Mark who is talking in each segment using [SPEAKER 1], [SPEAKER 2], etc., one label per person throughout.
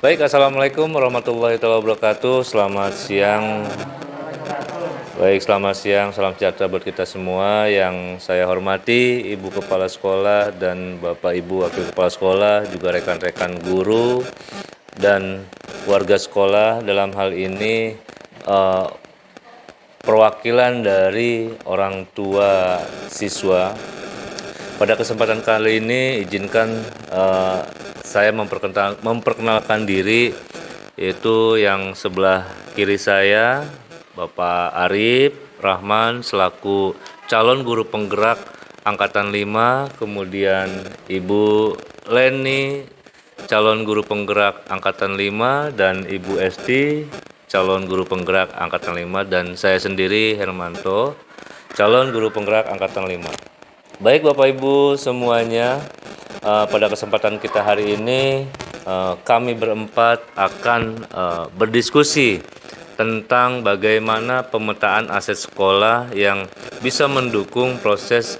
[SPEAKER 1] Baik, Assalamualaikum warahmatullahi wabarakatuh. Selamat siang. Baik, selamat siang. Salam sejahtera buat kita semua. Yang saya hormati Ibu Kepala Sekolah dan Bapak Ibu Wakil Kepala Sekolah, juga rekan-rekan guru dan warga sekolah. Dalam hal ini perwakilan dari orang tua siswa. Pada kesempatan kali ini izinkan saya memperkenalkan diri, yaitu yang sebelah kiri saya, Bapak Arif Rahman selaku calon guru penggerak Angkatan 5, kemudian Ibu Leni calon guru penggerak Angkatan 5, dan Ibu Esti calon guru penggerak Angkatan 5, dan saya sendiri Hermanto calon guru penggerak Angkatan 5. Baik Bapak Ibu semuanya, pada kesempatan kita hari ini kami berempat akan berdiskusi tentang bagaimana pemetaan aset sekolah yang bisa mendukung proses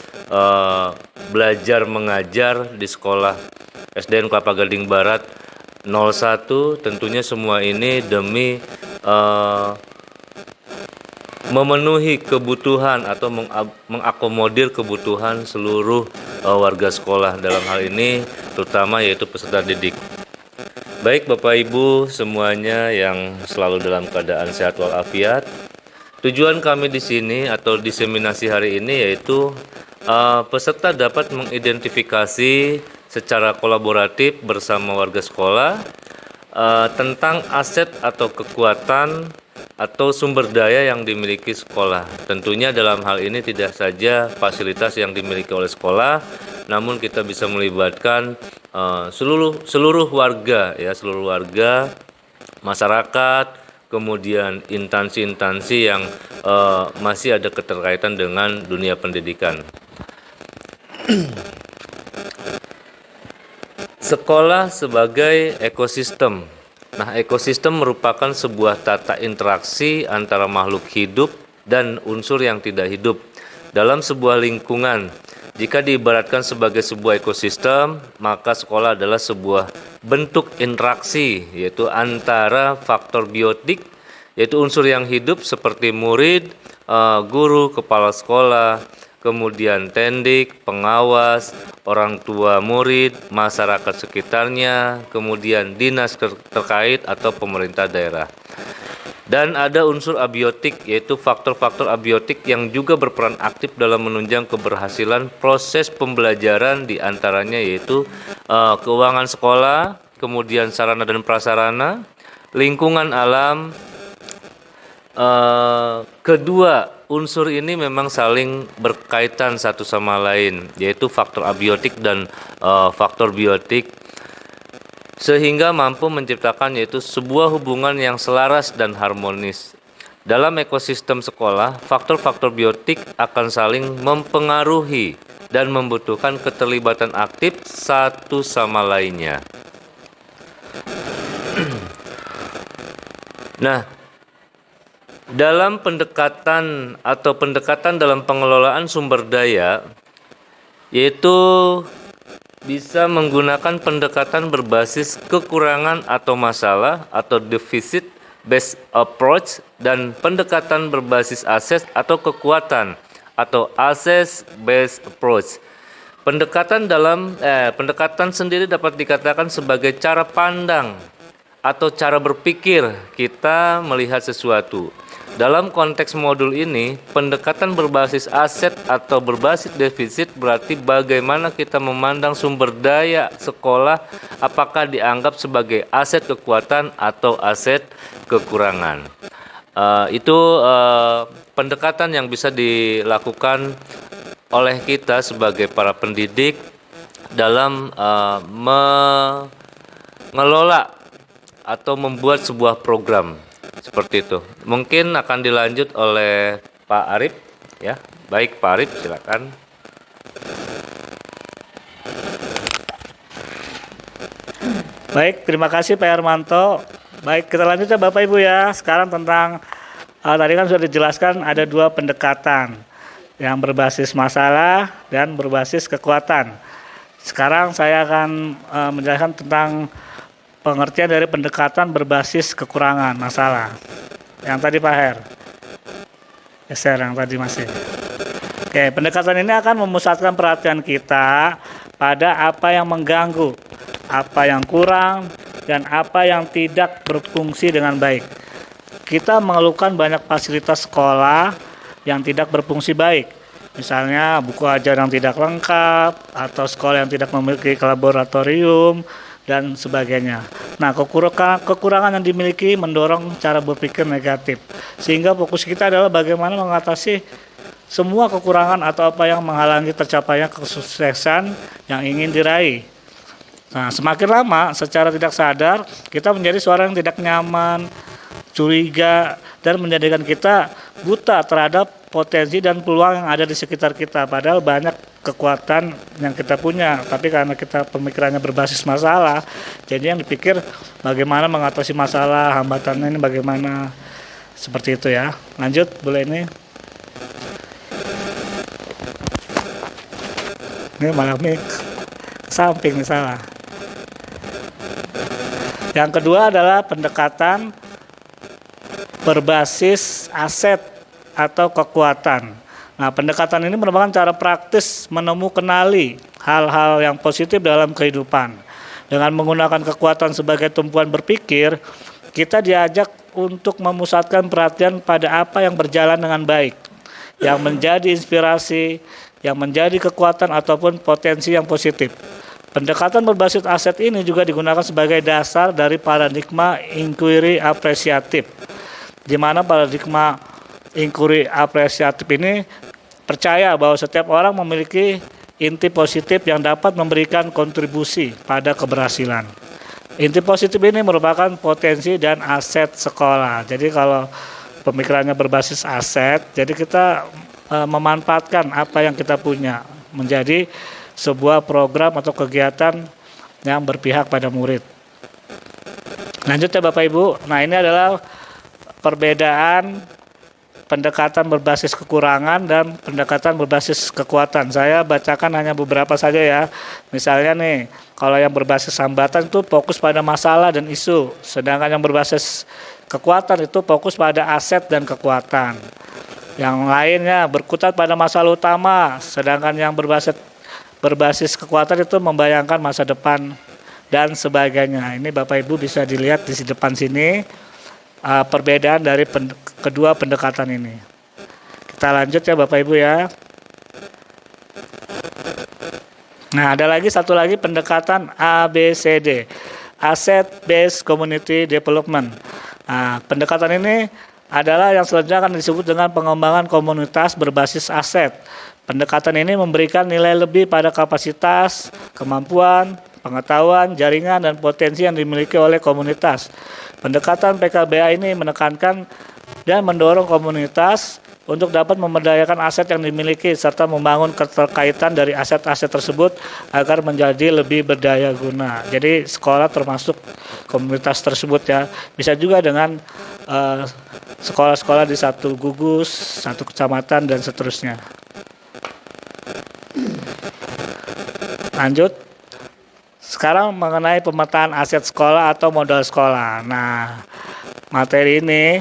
[SPEAKER 1] belajar mengajar di sekolah SDN Kelapa Gading Barat 01. Tentunya semua ini demi memenuhi kebutuhan atau mengakomodir kebutuhan seluruh warga sekolah, dalam hal ini terutama yaitu peserta didik. Baik Bapak Ibu semuanya yang selalu dalam keadaan sehat walafiat. Tujuan kami di sini atau diseminasi hari ini yaitu peserta dapat mengidentifikasi secara kolaboratif bersama warga sekolah tentang aset atau kekuatan atau sumber daya yang dimiliki sekolah. Tentunya dalam hal ini tidak saja fasilitas yang dimiliki oleh sekolah, namun kita bisa melibatkan seluruh warga, seluruh warga, masyarakat, kemudian instansi-instansi yang masih ada keterkaitan dengan dunia pendidikan. Sekolah sebagai ekosistem. Nah, ekosistem merupakan sebuah tata interaksi antara makhluk hidup dan unsur yang tidak hidup dalam sebuah lingkungan. Jika diibaratkan sebagai sebuah ekosistem, maka sekolah adalah sebuah bentuk interaksi, yaitu antara faktor biotik, yaitu unsur yang hidup seperti murid, guru, kepala sekolah, kemudian tendik, pengawas, orang tua murid, masyarakat sekitarnya, kemudian dinas terkait atau pemerintah daerah. Dan ada unsur abiotik, yaitu faktor-faktor abiotik yang juga berperan aktif dalam menunjang keberhasilan proses pembelajaran, diantaranya yaitu keuangan sekolah, kemudian sarana dan prasarana, lingkungan alam. Kedua unsur ini memang saling berkaitan satu sama lain, yaitu faktor abiotik dan faktor biotik, sehingga mampu menciptakan yaitu sebuah hubungan yang selaras dan harmonis. Dalam ekosistem sekolah, faktor-faktor biotik akan saling mempengaruhi dan membutuhkan keterlibatan aktif satu sama lainnya. Nah, dalam pendekatan dalam pengelolaan sumber daya, yaitu bisa menggunakan pendekatan berbasis kekurangan atau masalah atau deficit based approach, dan pendekatan berbasis aset atau kekuatan atau asset based approach. Pendekatan sendiri dapat dikatakan sebagai cara pandang atau cara berpikir kita melihat sesuatu. Dalam konteks modul ini, pendekatan berbasis aset atau berbasis defisit berarti bagaimana kita memandang sumber daya sekolah, apakah dianggap sebagai aset kekuatan atau aset kekurangan. Itu pendekatan yang bisa dilakukan oleh kita sebagai para pendidik dalam mengelola atau membuat sebuah program. Seperti itu. Mungkin akan dilanjut oleh Pak Arif, ya. Baik Pak Arif, silakan.
[SPEAKER 2] Baik, terima kasih Pak Hermanto. Baik, kita lanjut ya Bapak Ibu ya. Sekarang tentang tadi kan sudah dijelaskan ada dua pendekatan, yang berbasis masalah dan berbasis kekuatan. Sekarang saya akan menjelaskan tentang pengertian dari pendekatan berbasis kekurangan masalah. Yang tadi Pak Her. Geser yang tadi masih. Oke, pendekatan ini akan memusatkan perhatian kita pada apa yang mengganggu, apa yang kurang, dan apa yang tidak berfungsi dengan baik. Kita mengeluhkan banyak fasilitas sekolah yang tidak berfungsi baik. Misalnya buku ajar yang tidak lengkap, atau sekolah yang tidak memiliki laboratorium, dan sebagainya. Nah, kekurangan yang dimiliki mendorong cara berpikir negatif. Sehingga fokus kita adalah bagaimana mengatasi semua kekurangan atau apa yang menghalangi tercapainya kesuksesan yang ingin diraih. Nah, semakin lama secara tidak sadar kita menjadi seorang yang tidak nyaman, curiga, dan menjadikan kita buta terhadap potensi dan peluang yang ada di sekitar kita. Padahal banyak kekuatan yang kita punya, tapi karena kita pemikirannya berbasis masalah, jadi yang dipikir bagaimana mengatasi masalah, hambatannya ini bagaimana, seperti itu ya. Lanjut, boleh ini. Ini malah ke samping nih, salah. Yang kedua adalah pendekatan berbasis aset atau kekuatan. Nah, pendekatan ini merupakan cara praktis kenali hal-hal yang positif dalam kehidupan. Dengan menggunakan kekuatan sebagai tumpuan berpikir, kita diajak untuk memusatkan perhatian pada apa yang berjalan dengan baik, yang menjadi inspirasi, yang menjadi kekuatan ataupun potensi yang positif. Pendekatan berbasis aset ini juga digunakan sebagai dasar dari paradigma inquiry apresiatif, di mana paradigma inquiry apresiatif ini percaya bahwa setiap orang memiliki inti positif yang dapat memberikan kontribusi pada keberhasilan. Inti positif ini merupakan potensi dan aset sekolah. Jadi kalau pemikirannya berbasis aset, jadi kita memanfaatkan apa yang kita punya menjadi sebuah program atau kegiatan yang berpihak pada murid. Lanjut ya Bapak Ibu. Nah, ini adalah perbedaan pendekatan berbasis kekurangan dan pendekatan berbasis kekuatan. Saya bacakan hanya beberapa saja ya. Misalnya nih, kalau yang berbasis hambatan itu fokus pada masalah dan isu, sedangkan yang berbasis kekuatan itu fokus pada aset dan kekuatan. Yang lainnya berkutat pada masalah utama, sedangkan yang berbasis kekuatan itu membayangkan masa depan dan sebagainya. Ini Bapak Ibu bisa dilihat di depan sini. Perbedaan dari kedua pendekatan ini. Kita lanjut ya Bapak Ibu ya. Nah, ada satu lagi pendekatan ABCD, Asset Based Community Development. Nah, pendekatan ini adalah yang selanjutnya akan disebut dengan pengembangan komunitas berbasis aset. Pendekatan ini memberikan nilai lebih pada kapasitas, kemampuan, pengetahuan, jaringan, dan potensi yang dimiliki oleh komunitas. Pendekatan PKBA ini menekankan dan mendorong komunitas untuk dapat memberdayakan aset yang dimiliki serta membangun keterkaitan dari aset-aset tersebut agar menjadi lebih berdaya guna. Jadi sekolah termasuk komunitas tersebut ya. Bisa juga dengan sekolah-sekolah di satu gugus, satu kecamatan, dan seterusnya. Lanjut. Sekarang mengenai pemetaan aset sekolah atau modal sekolah. Nah, materi ini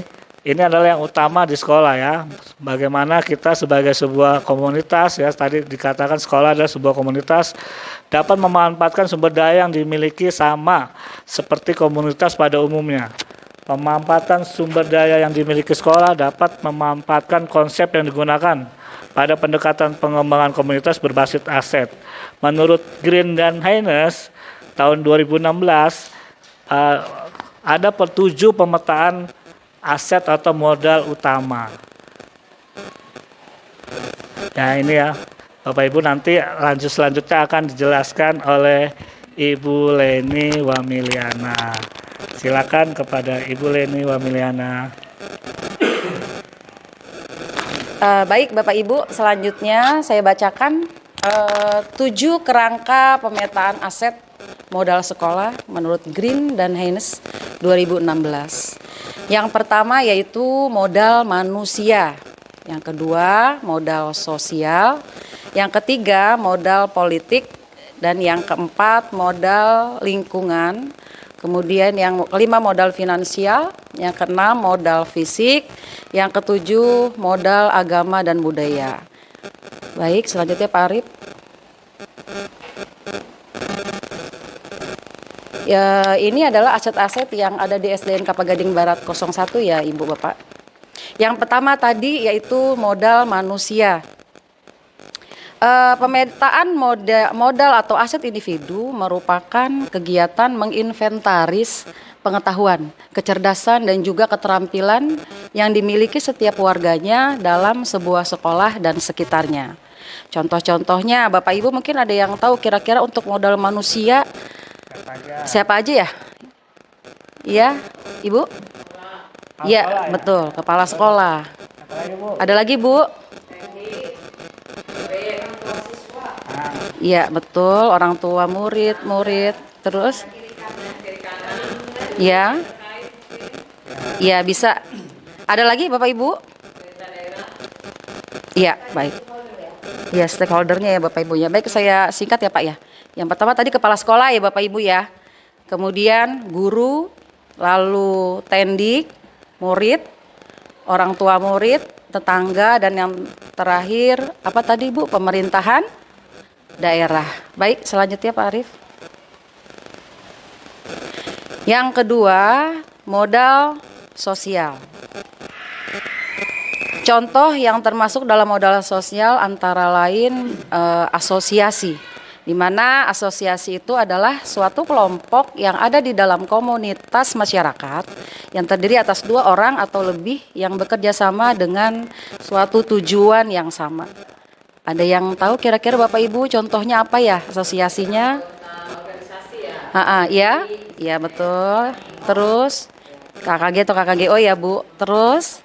[SPEAKER 2] adalah yang utama di sekolah ya. Bagaimana kita sebagai sebuah komunitas ya, tadi dikatakan sekolah adalah sebuah komunitas, dapat memanfaatkan sumber daya yang dimiliki sama seperti komunitas pada umumnya. Pemanfaatan sumber daya yang dimiliki sekolah dapat memanfaatkan konsep yang digunakan pada pendekatan pengembangan komunitas berbasis aset. Menurut Green dan Haynes, tahun 2016 ada 7 pemetaan aset atau modal utama. Ya ini ya, Bapak Ibu, nanti selanjutnya akan dijelaskan oleh Ibu Leni Wamiliana. Silakan kepada Ibu Leni Wamiliana.
[SPEAKER 3] Baik Bapak Ibu, selanjutnya saya bacakan 7 kerangka pemetaan aset modal sekolah menurut Green dan Haynes 2016. Yang pertama yaitu modal manusia, yang kedua modal sosial, yang ketiga modal politik, dan yang keempat modal lingkungan, Kemudian yang kelima modal finansial, yang keenam modal fisik, yang ketujuh modal agama dan budaya. Baik, selanjutnya Pak Arif. Ya, ini adalah aset-aset yang ada di SDN Kelapa Gading Barat 01 ya Ibu Bapak. Yang pertama tadi yaitu modal manusia. Pemetaan modal atau aset individu merupakan kegiatan menginventaris pengetahuan, kecerdasan, dan juga keterampilan yang dimiliki setiap warganya dalam sebuah sekolah dan sekitarnya. Contoh-contohnya, Bapak Ibu mungkin ada yang tahu kira-kira untuk modal manusia siapa aja ya? Iya, Ibu? Iya, betul, kepala sekolah. Ada lagi, Bu? Iya, betul, orang tua murid, terus? Ya. Ya, bisa. Ada lagi Bapak Ibu? Iya, baik. Ya, stakeholdernya ya Bapak Ibu ya. Baik, saya singkat ya Pak ya. Yang pertama tadi kepala sekolah ya Bapak Ibu ya. Kemudian guru, lalu tendik, murid, orang tua murid, tetangga, dan yang terakhir apa tadi Bu? Pemerintahan daerah. Baik, selanjutnya Pak Arif. Yang kedua, modal sosial. Contoh yang termasuk dalam modal sosial antara lain asosiasi, di mana asosiasi itu adalah suatu kelompok yang ada di dalam komunitas masyarakat yang terdiri atas 2 orang atau lebih yang bekerja sama dengan suatu tujuan yang sama. Ada yang tahu kira-kira Bapak Ibu contohnya apa ya asosiasinya? Ya, ya betul. Terus KKG atau KKGO ya Bu. Terus?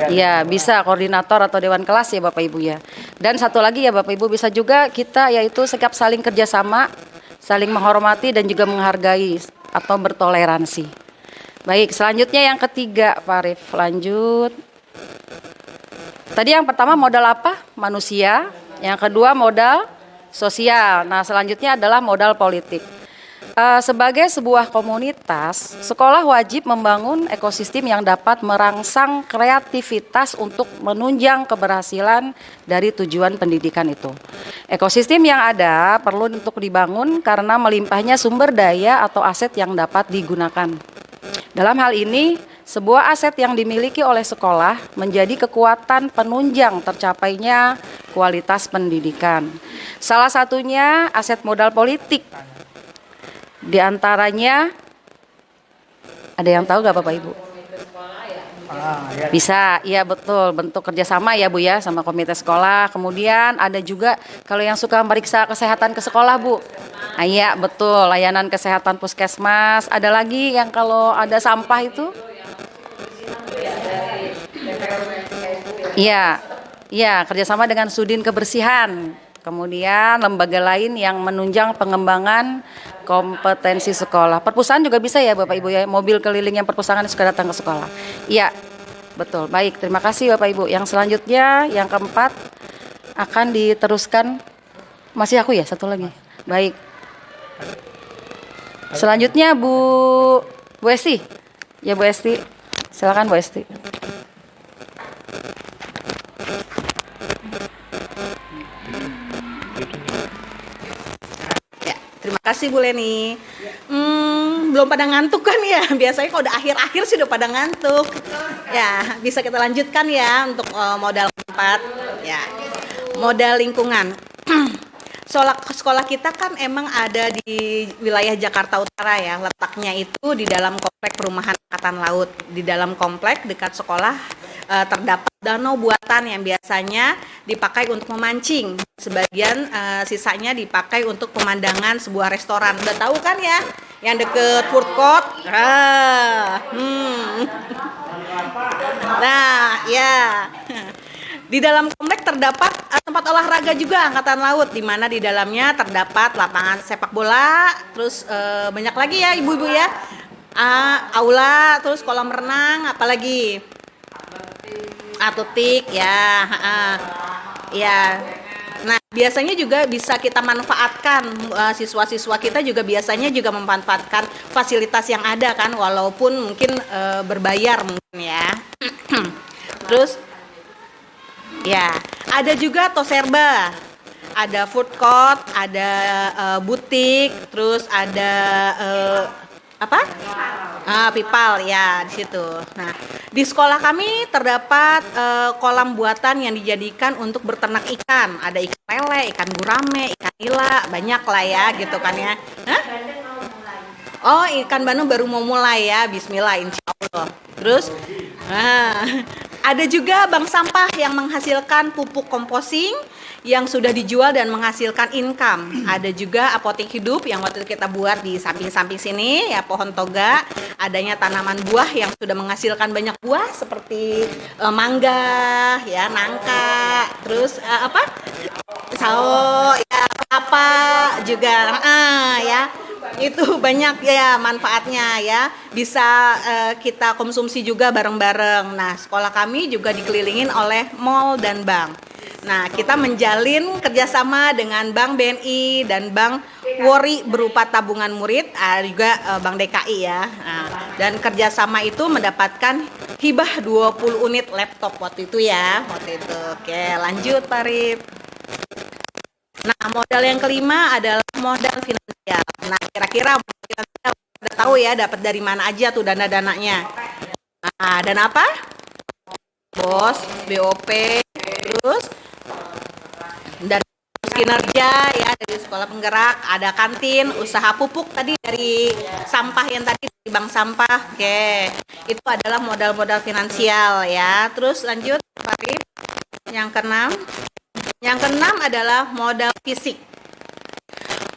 [SPEAKER 3] Ya bisa koordinator atau dewan kelas ya Bapak Ibu ya. Dan satu lagi ya Bapak Ibu bisa juga kita yaitu sikap saling kerjasama, saling menghormati dan juga menghargai atau bertoleransi. Baik, selanjutnya yang ketiga Pak Arif, lanjut. Tadi yang pertama modal apa? Manusia. Yang kedua modal sosial. Nah, selanjutnya adalah modal politik. Sebagai sebuah komunitas, sekolah wajib membangun ekosistem yang dapat merangsang kreativitas untuk menunjang keberhasilan dari tujuan pendidikan itu. Ekosistem yang ada perlu untuk dibangun karena melimpahnya sumber daya atau aset yang dapat digunakan. Dalam hal ini, sebuah aset yang dimiliki oleh sekolah menjadi kekuatan penunjang tercapainya kualitas pendidikan. Salah satunya aset modal politik. Di antaranya, ada yang tahu nggak Bapak Ibu? Bisa, iya betul, bentuk kerjasama ya Bu ya sama komite sekolah. Kemudian ada juga kalau yang suka meriksa kesehatan ke sekolah Bu. Iya betul, layanan kesehatan puskesmas. Ada lagi yang kalau ada sampah itu? Iya, iya kerjasama dengan Sudin Kebersihan. Kemudian lembaga lain yang menunjang pengembangan kompetensi sekolah. Perpustakaan juga bisa ya Bapak Ibu ya, mobil keliling yang perpustakaan suka datang ke sekolah. Iya, betul. Baik, terima kasih Bapak Ibu. Yang selanjutnya, yang keempat akan diteruskan. Masih aku ya, satu lagi. Baik. Selanjutnya Bu Esti. Ya Bu Esti, silakan Bu Esti.
[SPEAKER 4] Terima kasih Bu Leni. Belum pada ngantuk kan ya? Biasanya kalau udah akhir-akhir sih udah pada ngantuk. Ya, bisa kita lanjutkan ya untuk modal keempat. Ya, modal lingkungan. Sekolah kita kan emang ada di wilayah Jakarta Utara ya. Letaknya itu di dalam komplek perumahan Angkatan Laut. Di dalam komplek dekat sekolah terdapat danau buatan yang biasanya dipakai untuk memancing. Sebagian sisanya dipakai untuk pemandangan sebuah restoran. Udah tahu kan ya? Yang deket food court. Nah, ya. Di dalam komplek terdapat tempat olahraga juga Angkatan Laut, di mana di dalamnya terdapat lapangan sepak bola, terus banyak lagi ya ibu-ibu ya. Aula, terus kolam renang, apalagi? Atletik ya. Ya. Nah, biasanya juga bisa kita manfaatkan, siswa-siswa kita juga biasanya juga memanfaatkan fasilitas yang ada kan, walaupun mungkin berbayar mungkin ya. Terus ya, ada juga Toserba, ada food court, ada butik, terus ada apa? Pipal ya di situ. Nah, di sekolah kami terdapat kolam buatan yang dijadikan untuk berternak ikan. Ada ikan lele, ikan gurame, ikan nila, banyak lah ya gitu kan ya. Hah? Oh, ikan bandeng baru mau mulai ya. Bismillah, insya Allah. Terus, ada juga bank sampah yang menghasilkan pupuk komposting yang sudah dijual dan menghasilkan income. Ada juga apotek hidup yang waktu itu kita buat di samping-samping sini ya, pohon toga. Adanya tanaman buah yang sudah menghasilkan banyak buah seperti mangga, ya, nangka, terus sao, ya, kelapa juga, ya. Itu banyak ya manfaatnya ya, bisa kita konsumsi juga bareng-bareng. Nah, sekolah kami juga dikelilingin oleh mall dan bank. Nah, kita menjalin kerjasama dengan Bank BNI dan Bank Wori berupa tabungan murid, juga Bank DKI ya. Nah, dan kerjasama itu mendapatkan hibah 20 unit laptop waktu itu ya, waktu itu. Oke, lanjut Pak Rip. Nah, modal yang kelima adalah modal finansial. Nah, kira-kira modal finansial udah tahu ya dapat dari mana aja tuh dana-dananya. Nah, dana apa? BOS, BOP, terus dan kinerja ya dari sekolah penggerak, ada kantin, usaha pupuk tadi dari sampah yang tadi di bank sampah. Oke, itu adalah modal-modal finansial ya. Terus lanjut Pak Rip. Yang keenam adalah modal fisik.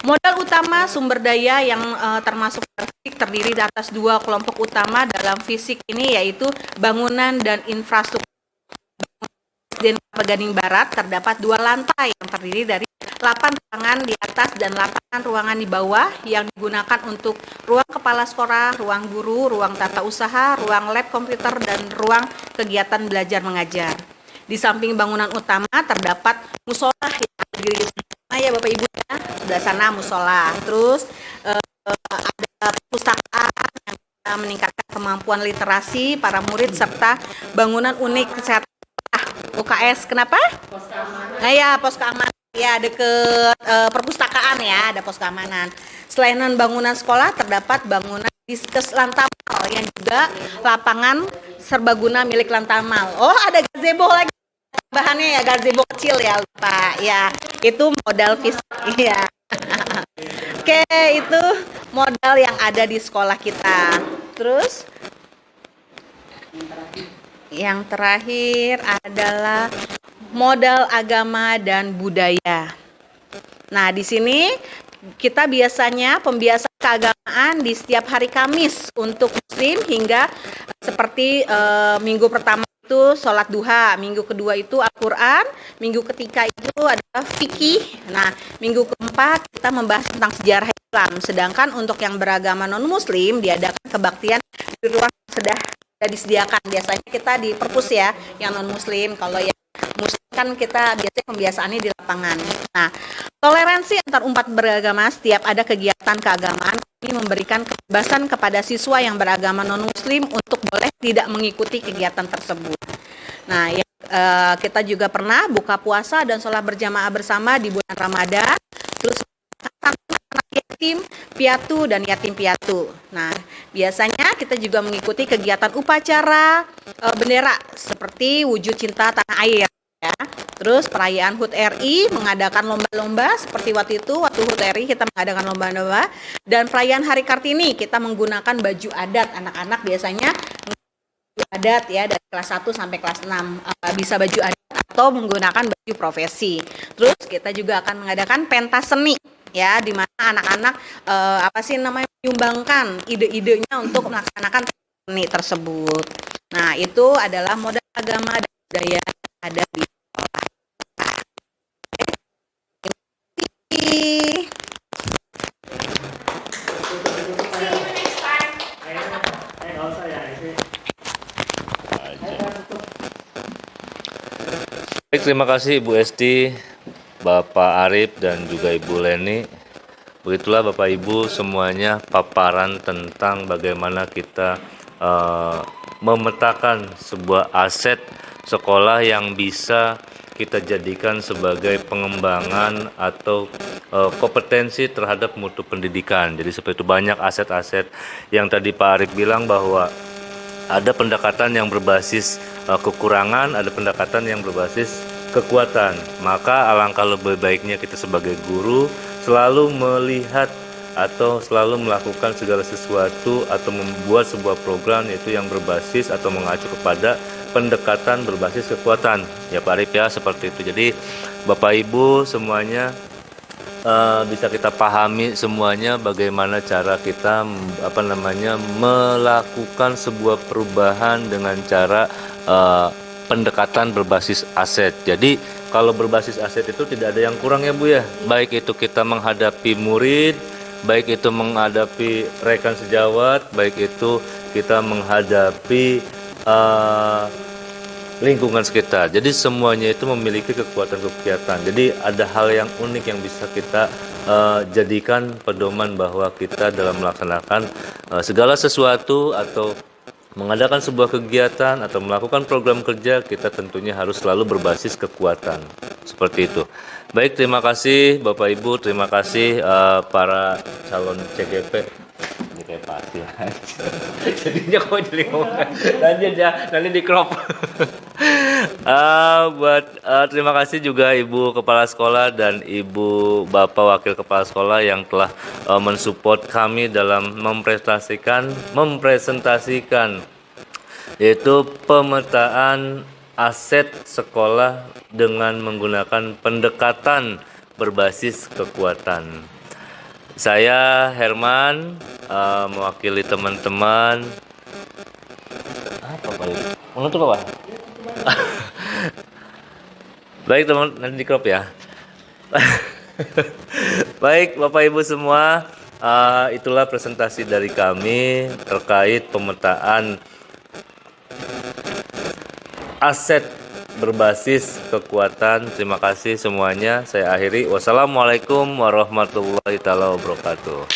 [SPEAKER 4] Modal utama sumber daya yang termasuk fisik terdiri di atas dua kelompok utama dalam fisik ini, yaitu bangunan dan infrastruktur. Di Pegading Barat terdapat 2 lantai yang terdiri dari 8 ruangan di atas dan 8 ruangan di bawah yang digunakan untuk ruang kepala sekolah, ruang guru, ruang tata usaha, ruang lab komputer, dan ruang kegiatan belajar mengajar. Di samping bangunan utama terdapat musola yang terdiri di sana ya Bapak Ibu ya, sebelah sana musola. Terus ada perpustakaan yang bisa meningkatkan kemampuan literasi para murid serta bangunan unik kesehatan. UKS, kenapa? Nah ya, pos keamanan ya, deket perpustakaan ya, ada pos keamanan. Selain bangunan sekolah terdapat bangunan diskes Lantamal yang juga lapangan serbaguna milik Lantamal. Oh, ada gazebo lagi, bahannya ya gazebo kecil ya, lupa ya, itu modal fisik ya. Oke, itu modal yang ada di sekolah kita. Terus yang terakhir adalah modal agama dan budaya. Nah, di sini kita biasanya pembiasaan keagamaan di setiap hari Kamis untuk Muslim, hingga seperti minggu pertama itu sholat duha, minggu kedua itu Al-Quran, minggu ketiga itu adalah fikih. Nah, minggu keempat kita membahas tentang sejarah Islam. Sedangkan untuk yang beragama non-Muslim diadakan kebaktian di ruang sudah disediakan. Biasanya kita di perpus ya, yang non muslim. Kalau yang muslim kan kita biasanya pembiasaannya di lapangan. Nah, toleransi antar umat beragama. Setiap ada kegiatan keagamaan, kami memberikan kebebasan kepada siswa yang beragama non muslim untuk boleh tidak mengikuti kegiatan tersebut. Nah, kita juga pernah buka puasa dan sholat berjamaah bersama di bulan Ramadan. Terus yatim piatu dan yatim piatu. Nah, biasanya kita juga mengikuti kegiatan upacara bendera seperti wujud cinta tanah air ya. Terus perayaan HUT RI mengadakan lomba-lomba seperti waktu HUT RI kita mengadakan lomba-lomba, dan perayaan Hari Kartini kita menggunakan baju adat. Anak-anak biasanya baju adat ya dari kelas 1 sampai kelas 6 bisa baju adat atau menggunakan baju profesi. Terus kita juga akan mengadakan pentas seni ya, di mana anak-anak menyumbangkan ide-idenya untuk melaksanakan seni tersebut. Nah, itu adalah modal agama dan budaya yang ada di sekolah.
[SPEAKER 1] Baik, terima kasih Ibu Esti Bapak Arif dan juga Ibu Leni. Begitulah Bapak Ibu semuanya paparan tentang bagaimana kita memetakan sebuah aset sekolah yang bisa kita jadikan sebagai pengembangan atau kompetensi terhadap mutu pendidikan. Jadi seperti itu, banyak aset-aset yang tadi Pak Arif bilang bahwa ada pendekatan yang berbasis kekurangan, ada pendekatan yang berbasis kekuatan. Maka alangkah lebih baiknya kita sebagai guru selalu melihat atau selalu melakukan segala sesuatu atau membuat sebuah program yaitu yang berbasis atau mengacu kepada pendekatan berbasis kekuatan. Ya Pak Arif ya, seperti itu. Jadi Bapak Ibu semuanya bisa kita pahami semuanya bagaimana cara kita melakukan sebuah perubahan dengan cara pendekatan berbasis aset. Jadi kalau berbasis aset itu tidak ada yang kurang ya Bu ya. Baik itu kita menghadapi murid, baik itu menghadapi rekan sejawat, baik itu kita menghadapi lingkungan sekitar. Jadi semuanya itu memiliki kekuatan-kekuatan. Jadi ada hal yang unik yang bisa kita jadikan pedoman bahwa kita dalam melaksanakan segala sesuatu atau mengadakan sebuah kegiatan atau melakukan program kerja, kita tentunya harus selalu berbasis kekuatan. Seperti itu. Baik, terima kasih Bapak Ibu, terima kasih para calon CGP. Ini kayak pasti aja. Jadinya kok jadi ngomong. Nanti di crop. Terima kasih juga Ibu Kepala Sekolah dan Ibu Bapak Wakil Kepala Sekolah yang telah mensupport kami dalam mempresentasikan yaitu pemetaan aset sekolah dengan menggunakan pendekatan berbasis kekuatan. Saya Herman mewakili teman-teman. Apa Pak? Menutup apa? Baik teman, nanti di crop ya. Baik Bapak Ibu semua, itulah presentasi dari kami terkait pemetaan aset berbasis kekuatan. Terima kasih semuanya. Saya akhiri. Wassalamualaikum warahmatullahi wabarakatuh.